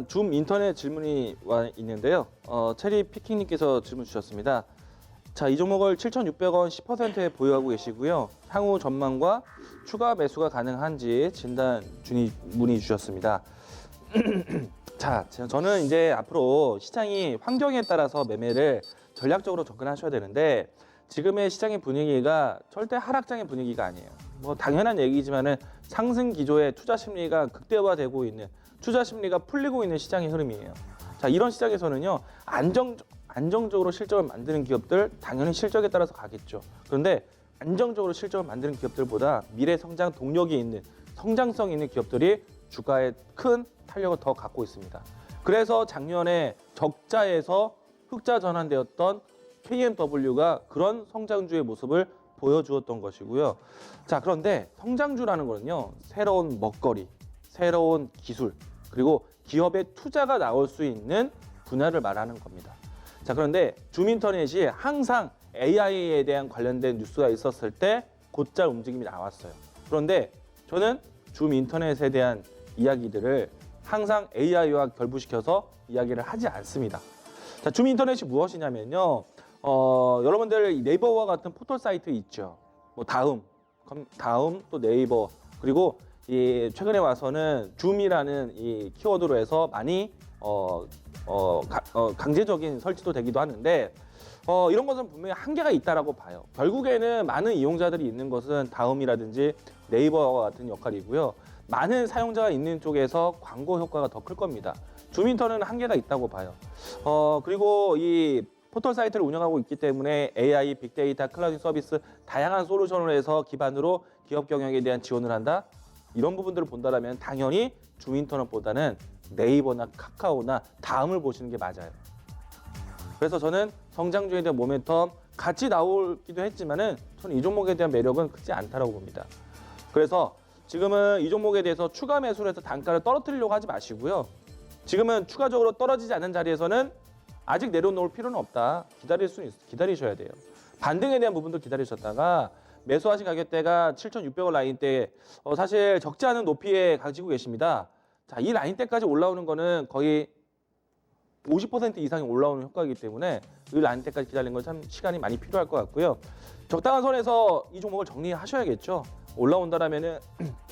줌 인터넷 질문이 와 있는데요. 체리 피킹님께서 질문 주셨습니다. 자, 이 종목을 7,600원 10%에 보유하고 계시고요. 향후 전망과 추가 매수가 가능한지 진단 문의 주셨습니다. 자, 저는 이제 앞으로 시장이 환경에 따라서 매매를 전략적으로 접근하셔야 되는데 지금의 시장의 분위기가 절대 하락장의 분위기가 아니에요. 뭐 당연한 얘기지만은 상승 기조의 투자 심리가 극대화되고 있는, 투자 심리가 풀리고 있는 시장의 흐름이에요. 자, 이런 시장에서는요, 안정적으로 실적을 만드는 기업들 당연히 실적에 따라서 가겠죠. 그런데 안정적으로 실적을 만드는 기업들보다 미래 성장 동력이 있는, 성장성 있는 기업들이 주가에 큰 탄력을 더 갖고 있습니다. 그래서 작년에 적자에서 흑자 전환되었던 KMW가 그런 성장주의 모습을 보여주었던 것이고요. 자, 그런데 성장주라는 거는요, 새로운 먹거리, 새로운 기술, 그리고 기업의 투자가 나올 수 있는 분야를 말하는 겁니다. 자, 그런데 줌인터넷이 항상 AI에 대한 관련된 뉴스가 있었을 때 곧잘 움직임이 나왔어요. 그런데 저는 줌인터넷에 대한 이야기들을 항상 AI와 결부시켜서 이야기를 하지 않습니다. 자, 줌인터넷이 무엇이냐면요. 여러분들 네이버와 같은 포털 사이트 있죠. 뭐 다음 또 네이버, 그리고 이 최근에 와서는 줌이라는 이 키워드로 해서 많이 강제적인 설치도 되기도 하는데 이런 것은 분명히 한계가 있다라고 봐요. 결국에는 많은 이용자들이 있는 것은 다음이라든지 네이버와 같은 역할이고요. 많은 사용자가 있는 쪽에서 광고 효과가 더 클 겁니다. 줌인터넷은 한계가 있다고 봐요. 그리고 이 포털 사이트를 운영하고 있기 때문에 AI, 빅데이터, 클라우드 서비스 다양한 솔루션을 해서 기반으로 기업 경영에 대한 지원을 한다. 이런 부분들을 본다면 당연히 줌인터넷보다는 네이버나 카카오나 다음을 보시는 게 맞아요. 그래서 저는 성장주에 대한 모멘텀 같이 나오기도 했지만은 저는 이 종목에 대한 매력은 크지 않다고 봅니다. 그래서 지금은 이 종목에 대해서 추가 매수를 해서 단가를 떨어뜨리려고 하지 마시고요. 지금은 추가적으로 떨어지지 않는 자리에서는 아직 내려놓을 필요는 없다. 기다리셔야 돼요. 반등에 대한 부분도 기다리셨다가 매수하신 가격대가 7,600원 라인대, 사실 적지 않은 높이에 가지고 계십니다. 자, 이 라인대까지 올라오는 거는 거의 50% 이상이 올라오는 효과이기 때문에 이 라인대까지 기다리는 건 참 시간이 많이 필요할 것 같고요. 적당한 선에서 이 종목을 정리하셔야겠죠. 올라온다라면은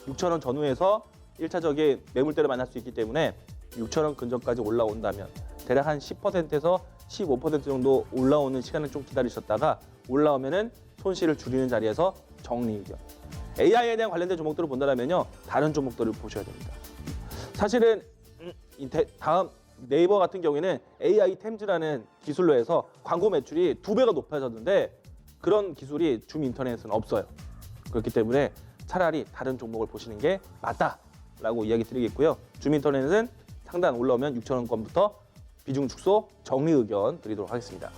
6,000원 전후에서 1차적인 매물대를 만날 수 있기 때문에 6,000원 근접까지 올라온다면 대략 한 10%에서 15% 정도 올라오는 시간을 좀 기다리셨다가 올라오면은 손실을 줄이는 자리에서 정리 의견. AI에 대한 관련된 종목들을 본다면요, 다른 종목들을 보셔야 됩니다. 사실은 다음 네이버 같은 경우에는 AI 템즈라는 기술로 해서 광고 매출이 2배가 높아졌는데 그런 기술이 줌 인터넷은 없어요. 그렇기 때문에 차라리 다른 종목을 보시는 게 맞다라고 이야기 드리겠고요. 줌 인터넷은 상단 올라오면 6,000원권부터 비중 축소 정리 의견 드리도록 하겠습니다.